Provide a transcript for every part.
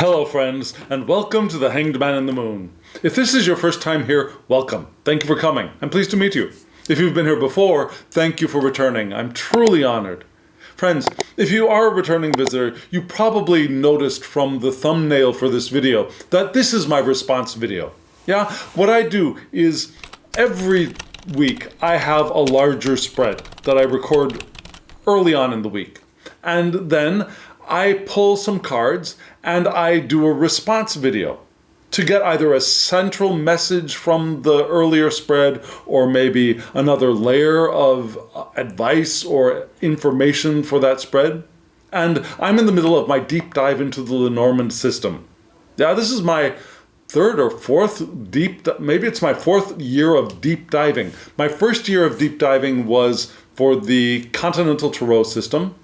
Hello friends, and welcome to the Hanged Man in the Moon. If this is your first time here, welcome. Thank you for coming. I'm pleased to meet you. If you've been here before, thank you for returning. I'm truly honored. Friends, if you are a returning visitor, you probably noticed from the thumbnail for this video that this is my response video. Yeah, what I do is every week I have a larger spread that I record early on in the week. And then I pull some cards and I do a response video to get either a central message from the earlier spread or maybe another layer of advice or information for that spread. And I'm in the middle of my deep dive into the Lenormand system. Yeah, this is my third or fourth maybe it's my fourth year of deep diving. My first year of deep diving was for the continental Tarot system.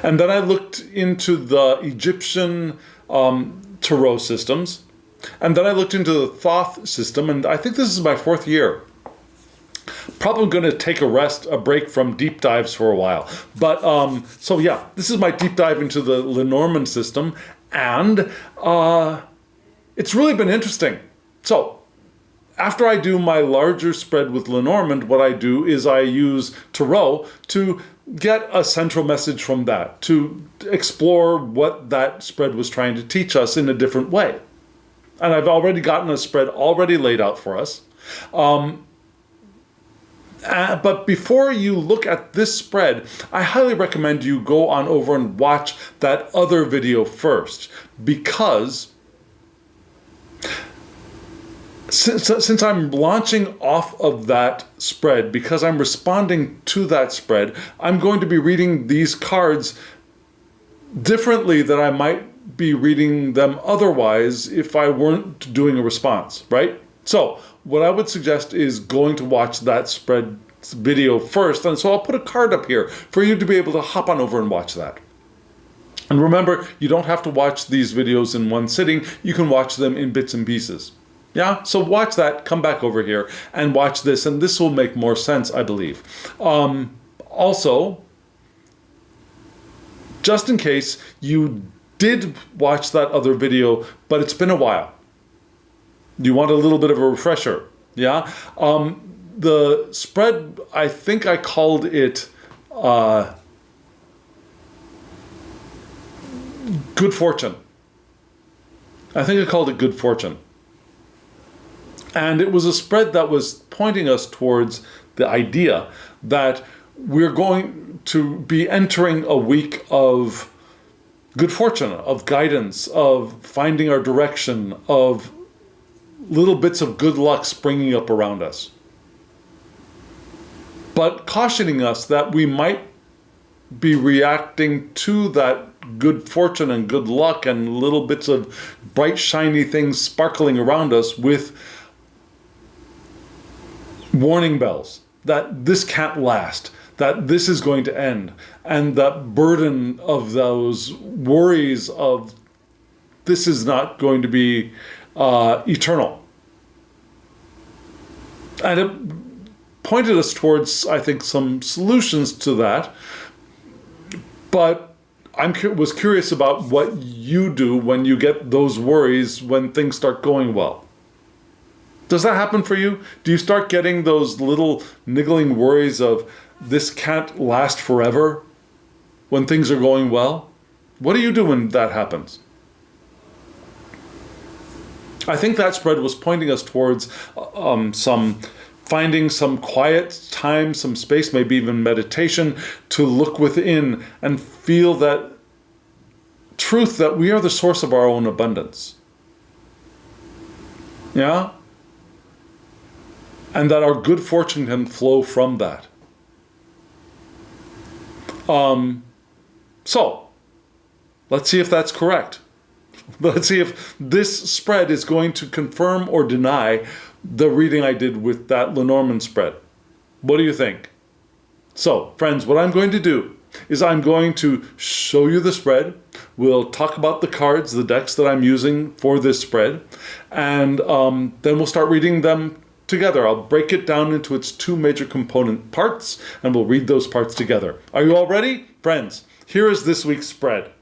And then I looked into the Egyptian Tarot systems. And then I looked into the Thoth system, and I think this is my fourth year. Probably going to take a break from deep dives for a while. But, so yeah, this is my deep dive into the Lenormand system, and it's really been interesting. So, after I do my larger spread with Lenormand, what I do is I use Tarot to get a central message from that, to explore what that spread was trying to teach us in a different way. And I've already gotten a spread already laid out for us. But before you look at this spread, I highly recommend you go on over and watch that other video first, because since I'm launching off of that spread, because I'm responding to that spread, I'm going to be reading these cards differently than I might be reading them otherwise if I weren't doing a response, right? So what I would suggest is going to watch that spread video first, and so I'll put a card up here for you to be able to hop on over and watch that. And remember, you don't have to watch these videos in one sitting. You can watch them in bits and pieces. Yeah, so watch that, come back over here and watch this, and this will make more sense, I believe. Also, just in case you did watch that other video, but it's been a while, you want a little bit of a refresher, yeah? The spread, I think I called it Good Fortune. I think I called it Good Fortune. And it was a spread that was pointing us towards the idea that we're going to be entering a week of good fortune, of guidance, of finding our direction, of little bits of good luck springing up around us. But cautioning us that we might be reacting to that good fortune and good luck and little bits of bright, shiny things sparkling around us with warning bells that this can't last, that this is going to end, and that burden of those worries of this is not going to be eternal. And it pointed us towards, I think, some solutions to that, but I was curious about what you do when you get those worries when things start going well. Does that happen for you? Do you start getting those little niggling worries of this can't last forever when things are going well? What do you do when that happens? I think that spread was pointing us towards finding some quiet time, some space, maybe even meditation, to look within and feel that truth that we are the source of our own abundance. Yeah? And that our good fortune can flow from that. So, let's see if that's correct. Let's see if this spread is going to confirm or deny the reading I did with that Lenormand spread. What do you think? So, friends, what I'm going to do is I'm going to show you the spread. We'll talk about the cards, the decks that I'm using for this spread, and then we'll start reading them together. I'll break it down into its two major component parts, and we'll read those parts together. Are you all ready? Friends, here is this week's spread.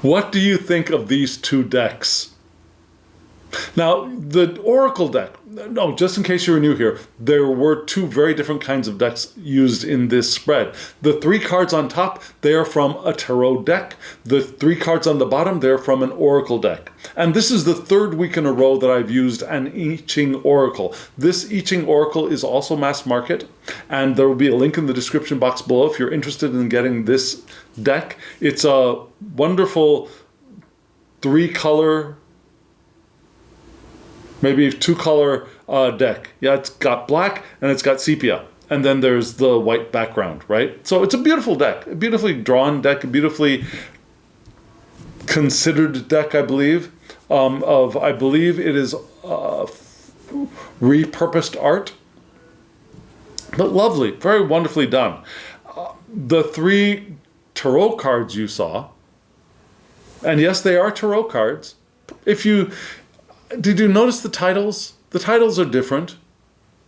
What do you think of these two decks? Now, the Oracle deck, no, just in case you were new here, there were two very different kinds of decks used in this spread. The three cards on top, they are from a tarot deck. The three cards on the bottom, they're from an Oracle deck. And this is the third week in a row that I've used an I-ching Oracle. This I-ching Oracle is also mass market, and there will be a link in the description box below if you're interested in getting this deck. It's a wonderful three-color, maybe two-color deck. Yeah, it's got black and it's got sepia. And then there's the white background, right? So it's a beautiful deck, a beautifully drawn deck, a beautifully considered deck, I believe. I believe it is repurposed art. But lovely, very wonderfully done. The three tarot cards you saw, and yes, they are tarot cards. Did you notice the titles? The titles are different.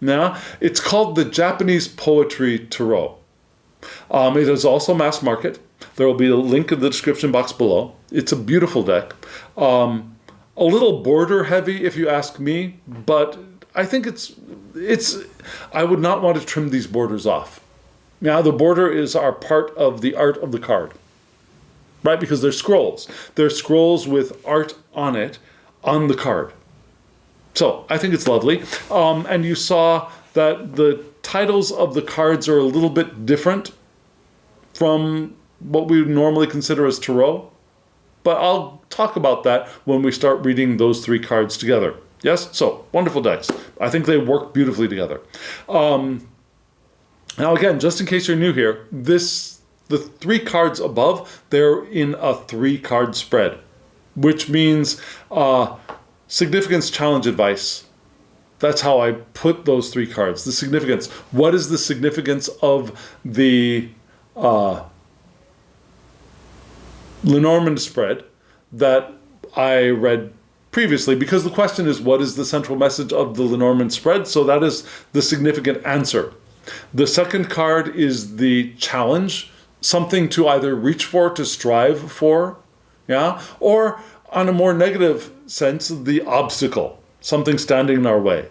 Yeah, it's called the Japanese Poetry Tarot. It is also mass market. There will be a link in the description box below. It's a beautiful deck. A little border heavy, if you ask me, but I think I would not want to trim these borders off. Now, the border are part of the art of the card, right? Because they're scrolls. They're scrolls with art on it, on the card. So I think it's lovely. And you saw that the titles of the cards are a little bit different from what we would normally consider as tarot. But I'll talk about that when we start reading those three cards together. Yes? So, wonderful decks. I think they work beautifully together. Now again, just in case you're new here, the three cards above, they're in a 3-card spread, which means significance, challenge, advice. That's how I put those three cards. The significance. What is the significance of the Lenormand Spread that I read previously? Because the question is, what is the central message of the Lenormand Spread? So that is the significant answer. The second card is the challenge, something to either reach for, to strive for, yeah, or on a more negative sense, the obstacle, something standing in our way,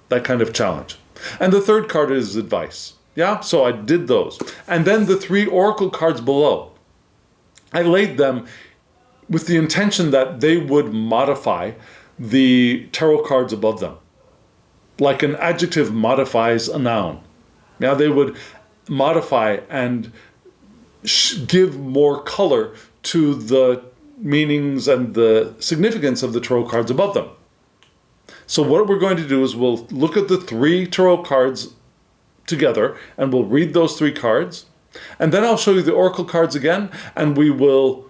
that kind of challenge. And the third card is advice. Yeah, so I did those. And then the three oracle cards below, I laid them with the intention that they would modify the tarot cards above them. Like an adjective modifies a noun. Now they would modify and give more color to the meanings and the significance of the tarot cards above them. So what we're going to do is we'll look at the three tarot cards together and we'll read those three cards. And then I'll show you the oracle cards again and we will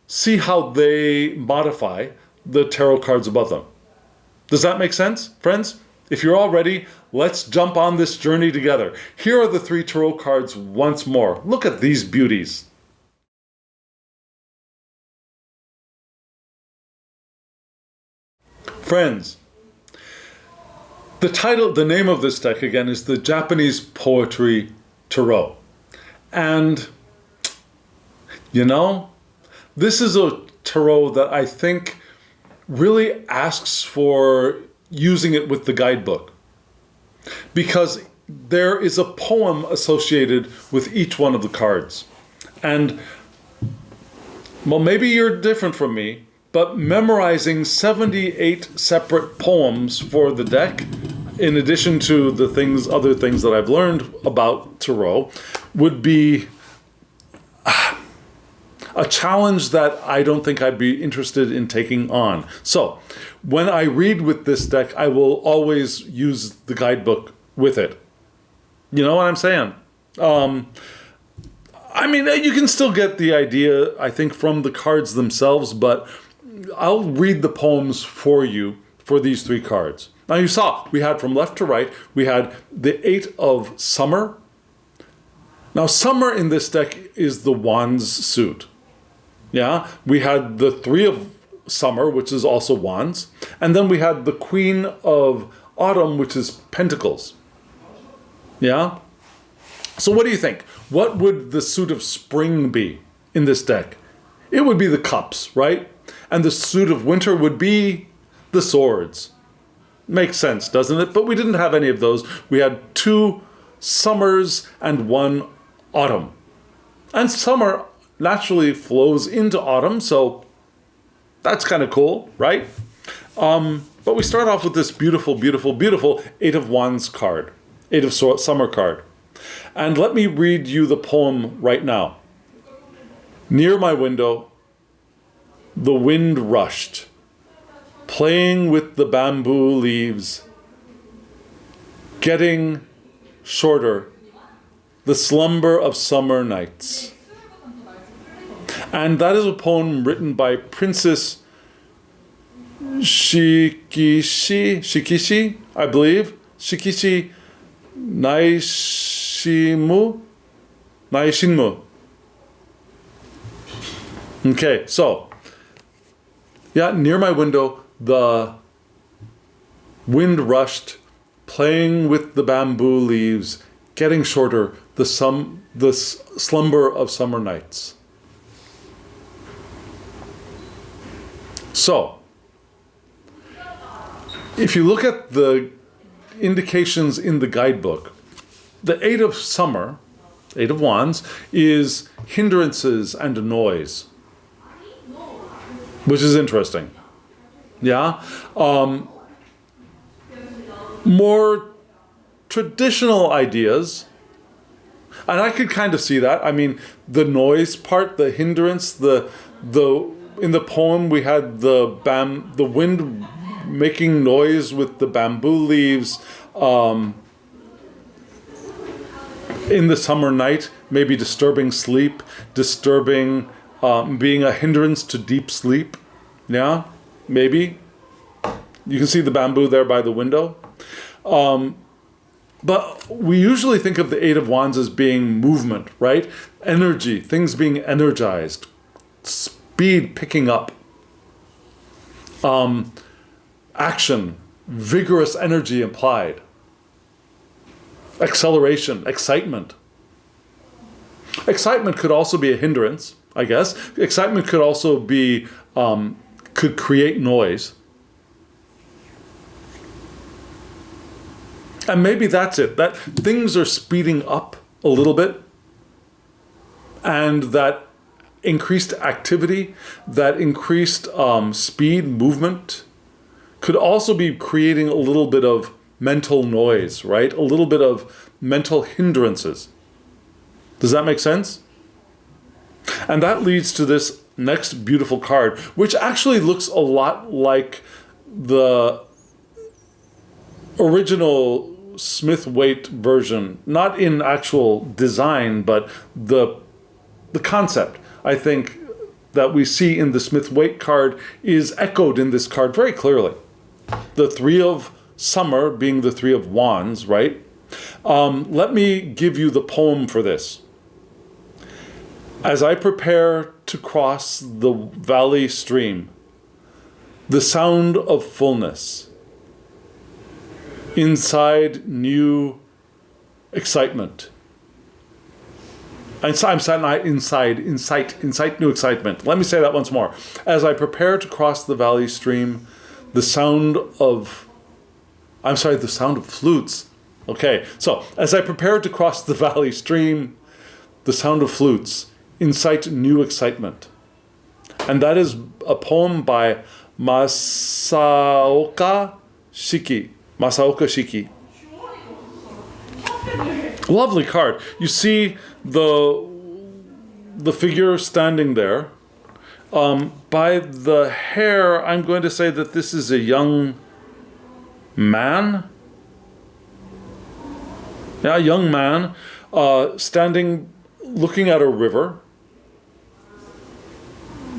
see how they modify the tarot cards above them. Does that make sense, friends? If you're all ready, let's jump on this journey together. Here are the three tarot cards once more. Look at these beauties. Friends, the name of this deck again is the Japanese Poetry Tarot. And, you know, this is a tarot that I think really asks for using it with the guidebook, because there is a poem associated with each one of the cards. And, well, maybe you're different from me, but memorizing 78 separate poems for the deck, in addition to the other things that I've learned about tarot, would be a challenge that I don't think I'd be interested in taking on. So, when I read with this deck, I will always use the guidebook with it. You know what I'm saying? I mean, you can still get the idea, I think, from the cards themselves, but I'll read the poems for you for these three cards. Now you saw, we had from left to right, we had the 8 of Summer. Now Summer in this deck is the Wands suit. Yeah, we had the 3 of Summer, which is also Wands. And then we had the Queen of Autumn, which is Pentacles. Yeah? So what do you think? What would the suit of Spring be in this deck? it would be the cups, right? And the suit of winter would be the swords. Makes sense, doesn't it? But we didn't have any of those. We had 2 summers and 1 autumn. And summer naturally flows into autumn, so that's kind of cool, right? But we start off with this beautiful, beautiful, beautiful 8 of Wands card, 8 of Summer card. And let me read you the poem right now. Near my window, the wind rushed, playing with the bamboo leaves, getting shorter, the slumber of summer nights. And that is a poem written by Princess Shikishi, I believe. Shikishi Naishinmu. Okay, so, yeah, near my window, the wind rushed, playing with the bamboo leaves, getting shorter, the slumber of summer nights. So, if you look at the indications in the guidebook, the 8 of Summer, 8 of Wands, is hindrances and noise, which is interesting. Yeah? More traditional ideas, and I could kind of see that. I mean, the noise part, the hindrance, in the poem we had the wind making noise with the bamboo leaves in the summer night, maybe disturbing sleep, being a hindrance to deep sleep. Yeah, maybe. You can see the bamboo there by the window. But we usually think of the 8 of Wands as being movement, right? Energy, things being energized, speed picking up, action, vigorous energy implied, acceleration, excitement. Excitement could also be a hindrance, I guess. Excitement could also be, could create noise. And maybe that's it, that things are speeding up a little bit, and that increased activity, that increased speed, movement, could also be creating a little bit of mental noise, right? A little bit of mental hindrances. Does that make sense? And that leads to this next beautiful card, which actually looks a lot like the original Smith-Waite version, not in actual design, but the concept, I think, that we see in the Smith-Waite card is echoed in this card very clearly. The 3 of Summer being the 3 of Wands, right? Let me give you the poem for this. As I prepare to cross the valley stream, the sound of fullness, inside new excitement. Incite new excitement. Let me say that once more. As I prepare to cross the valley stream, the sound of flutes. Okay, so as I prepare to cross the valley stream, the sound of flutes incite new excitement. And that is a poem by Masaoka Shiki. Lovely card. You see the figure standing there. By the hair, I'm going to say that this is a young man. Yeah, a young man standing, looking at a river,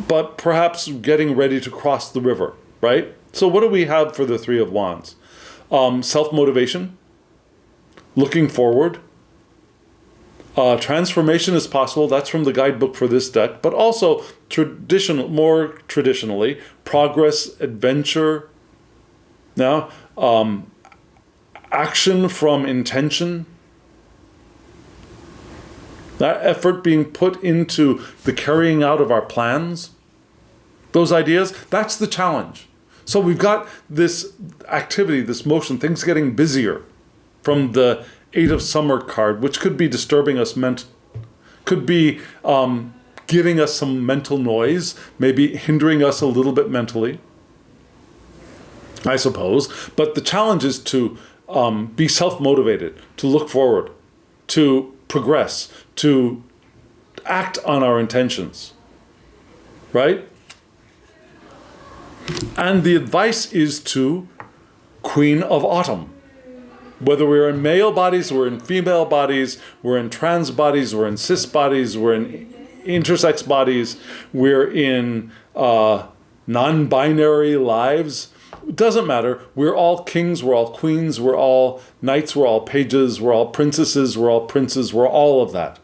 but perhaps getting ready to cross the river, right? So what do we have for the 3 of Wands? Self-motivation, looking forward. Transformation is possible. That's from the guidebook for this deck. But also, more traditionally, progress, adventure. Now, action from intention. That effort being put into the carrying out of our plans, those ideas, that's the challenge. So we've got this activity, this motion, things getting busier from the Eight of Summer card, which could be disturbing us, could be giving us some mental noise, maybe hindering us a little bit mentally, I suppose. But the challenge is to be self-motivated, to look forward, to progress, to act on our intentions, right? And the advice is to Queen of Autumn. Whether we're in male bodies, we're in female bodies, we're in trans bodies, we're in cis bodies, we're in intersex bodies, we're in non-binary lives, it doesn't matter. We're all kings, we're all queens, we're all knights, we're all pages, we're all princesses, we're all princes, we're all of that.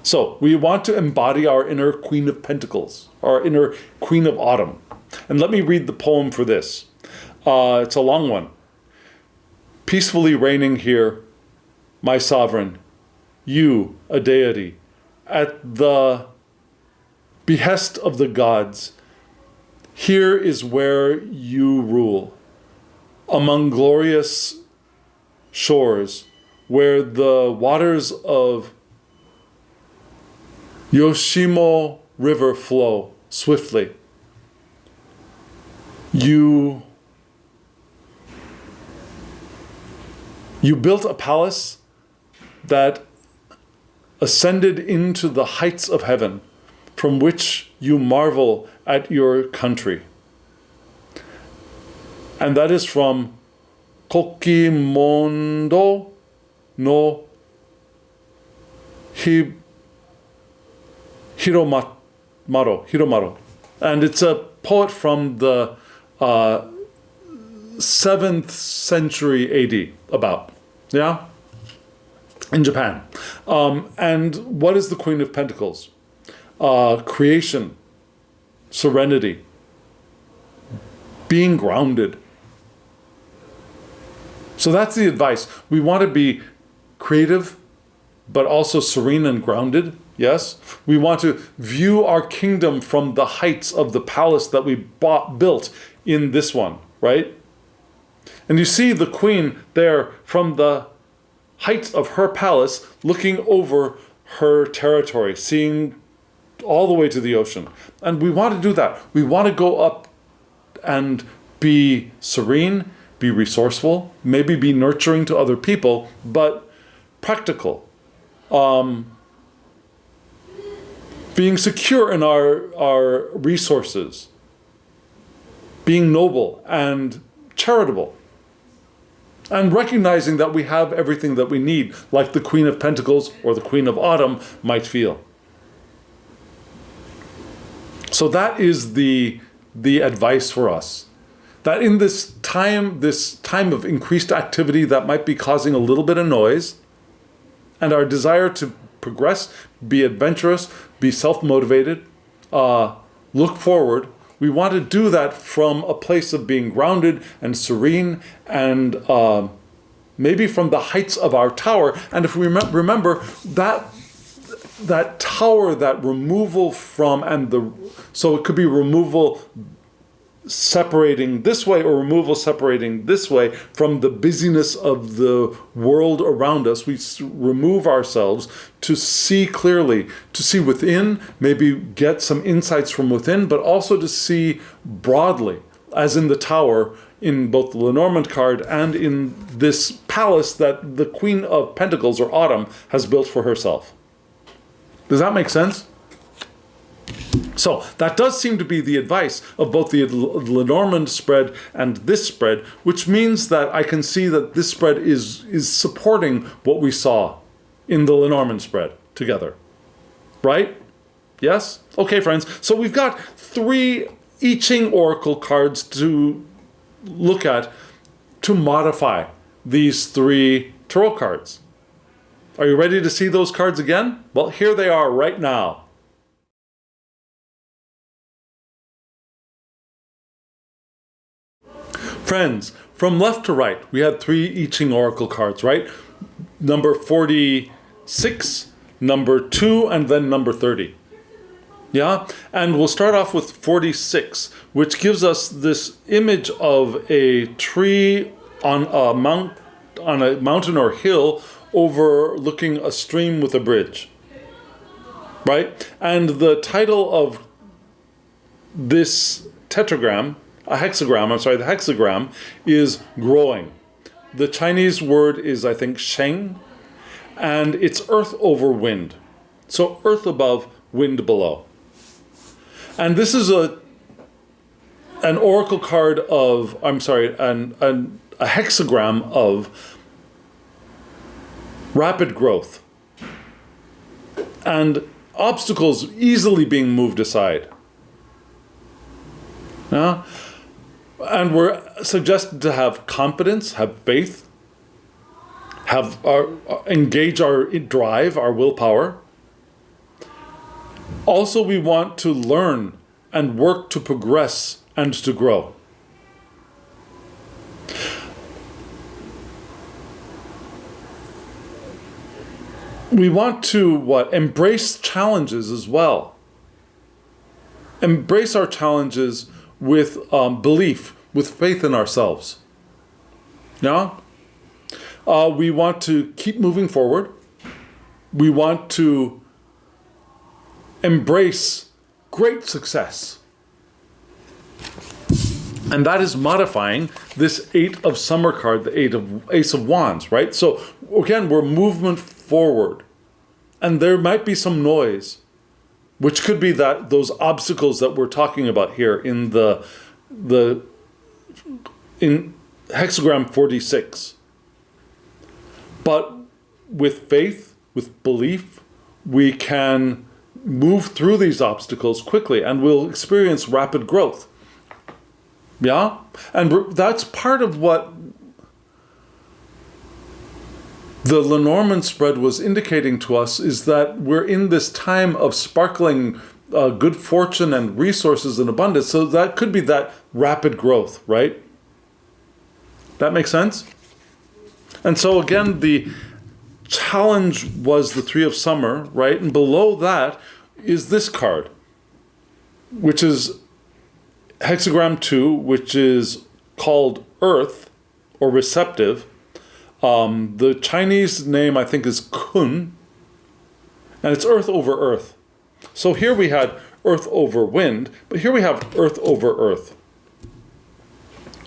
So we want to embody our inner Queen of Pentacles, our inner Queen of Autumn. And let me read the poem for this. It's a long one. Peacefully reigning here, my sovereign, you, a deity, at the behest of the gods, here is where you rule, among glorious shores, where the waters of Yoshimo River flow swiftly. You built a palace that ascended into the heights of heaven, from which you marvel at your country. And that is from Kokimondo no Hiromaru. And it's a poet from the 7th century AD, about. Yeah? In Japan. And what is the Queen of Pentacles? Creation, serenity, being grounded. So that's the advice. We want to be creative, but also serene and grounded. Yes? We want to view our kingdom from the heights of the palace that we built in this one, right? And you see the queen there from the heights of her palace looking over her territory, seeing all the way to the ocean. And we want to do that. We want to go up and be serene, be resourceful, maybe be nurturing to other people, but practical. Being secure in our resources, being noble and charitable, and recognizing that we have everything that we need, like the Queen of Pentacles or the Queen of Autumn might feel. So that is the advice for us. That in this time of increased activity that might be causing a little bit of noise, and our desire to progress, be adventurous, be self-motivated, look forward, we want to do that from a place of being grounded and serene, and maybe from the heights of our tower. And if we remember that tower, that removal from, so it could be removal separating this way or removal separating this way from the busyness of the world around us. We remove ourselves to see clearly, to see within, maybe get some insights from within, but also to see broadly, as in the tower, in both the Lenormand card and in this palace that the Queen of Pentacles, or Autumn, has built for herself. Does that make sense? So that does seem to be the advice of both the Lenormand spread and this spread, which means that I can see that this spread is supporting what we saw in the Lenormand spread together. Right? Yes? Okay, friends. So we've got 3 I-ching oracle cards to look at to modify these 3 tarot cards. Are you ready to see those cards again? Well, here they are right now. Friends, from left to right, we had 3 I-ching oracle cards, right? Number 46, number 2, and then number 30. Yeah? And we'll start off with 46, which gives us this image of a tree on a mountain or hill overlooking a stream with a bridge. Right? And the title of this the hexagram is growing. The Chinese word is, I think, sheng, and it's earth over wind. So earth above, wind below. And this is an oracle card of, a hexagram of rapid growth and obstacles easily being moved aside. Yeah? And we're suggested to have confidence, have faith, engage our drive, our willpower. Also, we want to learn and work to progress and to grow. We want to embrace challenges as well. Embrace our challenges with belief, with faith in ourselves. Yeah? We want to keep moving forward. We want to embrace great success. And that is modifying this 8 of Summer card, the Ace of Wands, right? So again, we're movement forward. And there might be some noise, which could be those obstacles that we're talking about here in in hexagram 46. But with faith, with belief, we can move through these obstacles quickly and we'll experience rapid growth. Yeah? And that's part of what the Lenormand Spread was indicating to us, is that we're in this time of sparkling good fortune and resources and abundance. So that could be that rapid growth, right? That makes sense? And so again, the challenge was the 3 of Summer, right? And below that is this card, which is hexagram 2, which is called Earth or receptive. The Chinese name, I think, is Kun, and it's earth over earth. So here we had earth over wind, but here we have earth over earth,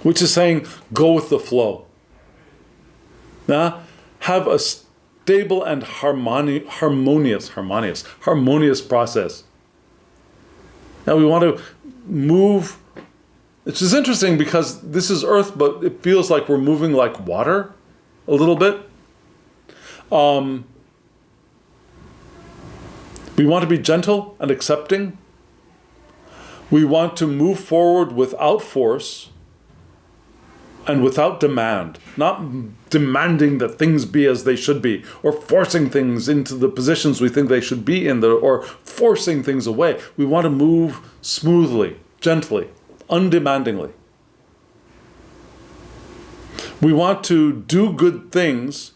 which is saying go with the flow. Now, have a stable and harmonious process. Now we want to move, which is interesting because this is earth, but it feels like we're moving like water. A little bit. We want to be gentle and accepting. We want to move forward without force and without demand. Not demanding that things be as they should be, or forcing things into the positions we think they should be in, or forcing things away. We want to move smoothly, gently, undemandingly. We want to do good things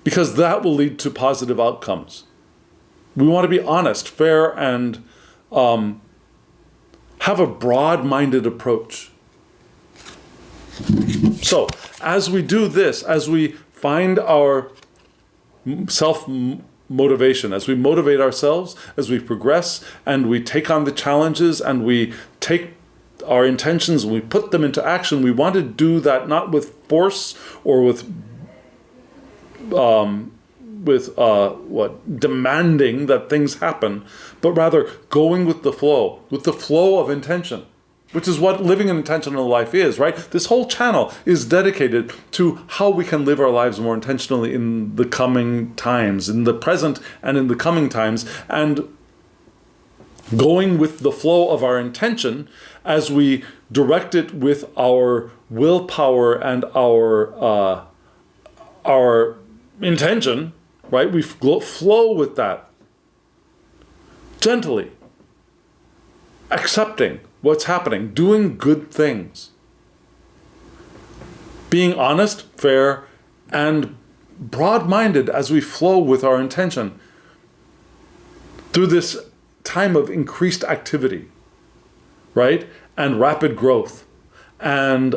because that will lead to positive outcomes. We want to be honest, fair, and have a broad-minded approach. So, as we do this, as we find our self-motivation, as we motivate ourselves, as we progress, and we take on the challenges, and we take our intentions and we put them into action, we want to do that not with force or with demanding that things happen, but rather going with the flow of intention, which is what living an intentional life is, right? This whole channel is dedicated to how we can live our lives more intentionally in the coming times, in the present and in the coming times, and going with the flow of our intention as we direct it with our willpower and our intention, right? We flow with that gently, accepting what's happening, doing good things, being honest, fair, and broad-minded as we flow with our intention, through this time of increased activity, right? And rapid growth. And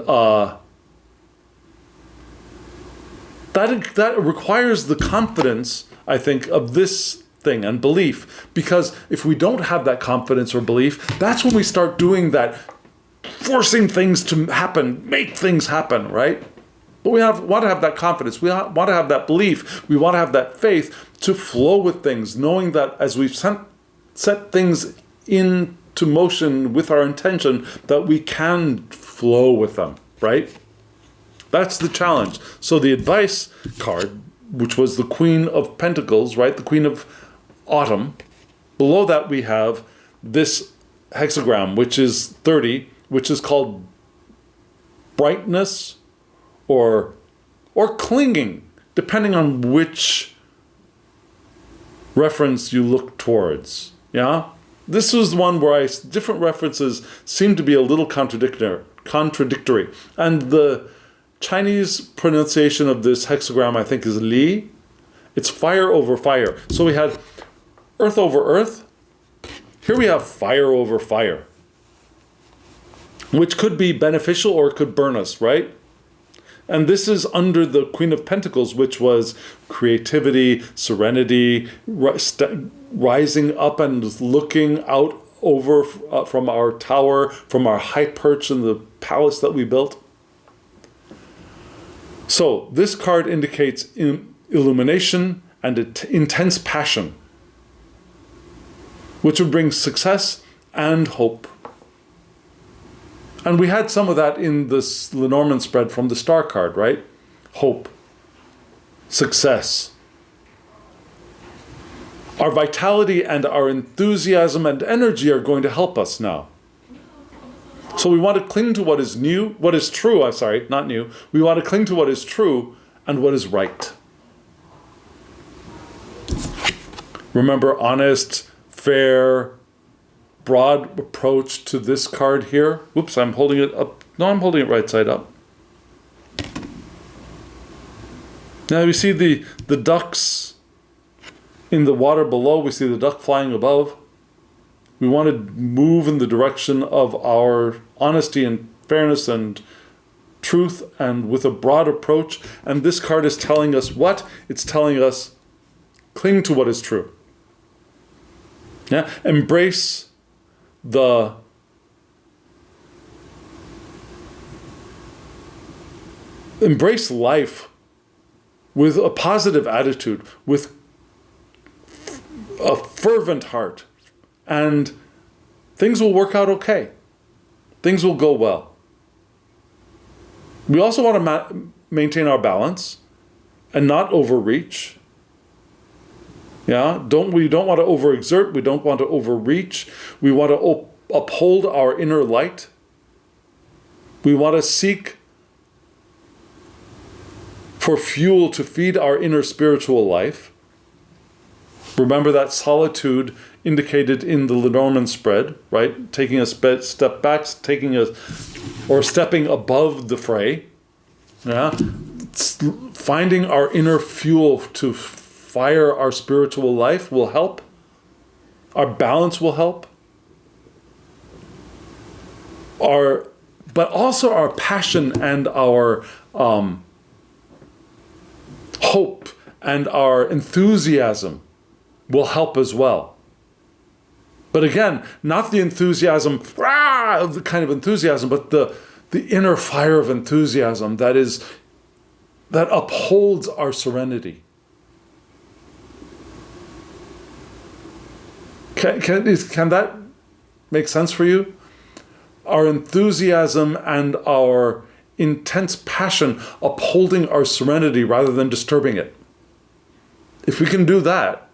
that requires the confidence, I think, of this thing and belief. Because if we don't have that confidence or belief, that's when we start doing that, forcing things to happen, make things happen, right? But we want to have that confidence. We want to have that belief. We want to have that faith to flow with things, knowing that as we've set things into motion with our intention, that we can flow with them, right? That's the challenge. So the advice card, which was the Queen of Pentacles, right? The Queen of Autumn. Below that we have this hexagram, which is 30, which is called brightness or clinging, depending on which reference you look towards. Yeah? This was one where different references seem to be a little contradictory. And the Chinese pronunciation of this hexagram, I think, is Li. It's fire over fire. So we had earth over earth. Here we have fire over fire, which could be beneficial or it could burn us, right? And this is under the Queen of Pentacles, which was creativity, serenity, rising up and looking out over from our tower, from our high perch in the palace that we built. So this card indicates illumination and intense passion, which would bring success and hope. And we had some of that in this Lenormand spread from the star card, right? Hope, success. Our vitality and our enthusiasm and energy are going to help us now. So we want to cling to what is new, what is true, I'm sorry, not new. We want to cling to what is true and what is right. Remember, honest, fair, broad approach to this card here. Whoops, I'm holding it up. No, I'm holding it right side up. Now we see the ducks in the water below. We see the duck flying above. We want to move in the direction of our honesty and fairness and truth and with a broad approach. And this card is telling us what? It's telling us cling to what is true. Yeah, embrace life with a positive attitude, with a fervent heart, and things will work out okay. Things will go well. We also want to maintain our balance and not overreach. Yeah, we don't want to overexert. We don't want to overreach. We want to uphold our inner light. We want to seek for fuel to feed our inner spiritual life. Remember that solitude indicated in the Lenormand spread, right? Taking a step back, stepping above the fray. Yeah, finding our inner fuel to fire our spiritual life will help. Our balance will help. But also our passion and our hope and our enthusiasm will help as well. But again, not the enthusiasm, the kind of enthusiasm, but the inner fire of enthusiasm that upholds our serenity. Can that make sense for you? Our enthusiasm and our intense passion upholding our serenity rather than disturbing it. If we can do that,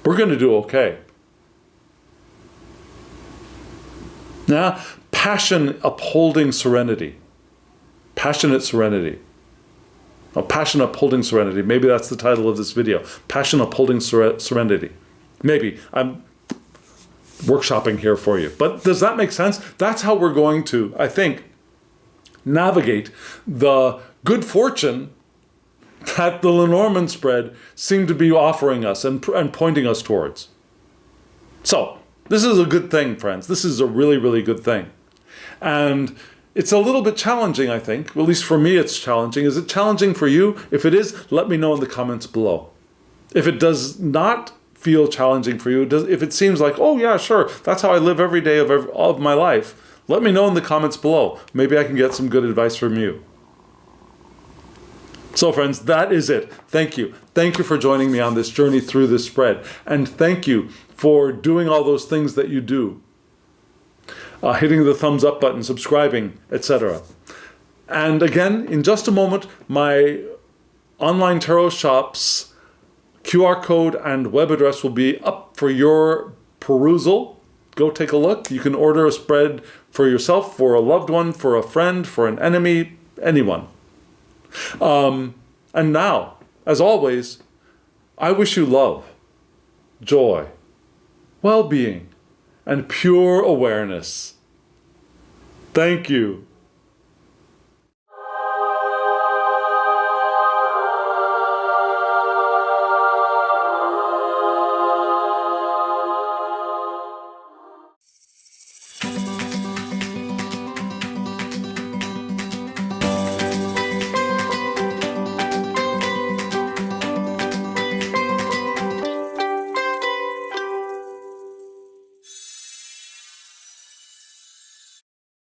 we're going to do okay. Now, passion upholding serenity. Passionate serenity. Passion upholding serenity. Maybe that's the title of this video. Passion upholding serenity. Maybe. I'm workshopping here for you. But does that make sense? That's how we're going to, I think, navigate the good fortune that the Lenormand Spread seem to be offering us and pointing us towards. So, this is a good thing, friends. This is a really, really good thing. And it's a little bit challenging, I think. At least for me, it's challenging. Is it challenging for you? If it is, let me know in the comments below. If it does not feel challenging for you, if it seems like, oh yeah, sure, that's how I live every day of my life, let me know in the comments below. Maybe I can get some good advice from you. So friends, that is it. Thank you. Thank you for joining me on this journey through this spread. And thank you for doing all those things that you do. Hitting the thumbs up button, subscribing, etc. And again, in just a moment, my online tarot shop's QR code and web address will be up for your perusal. Go take a look. You can order a spread for yourself, for a loved one, for a friend, for an enemy, anyone. And now, as always, I wish you love, joy, well-being, and pure awareness. Thank you.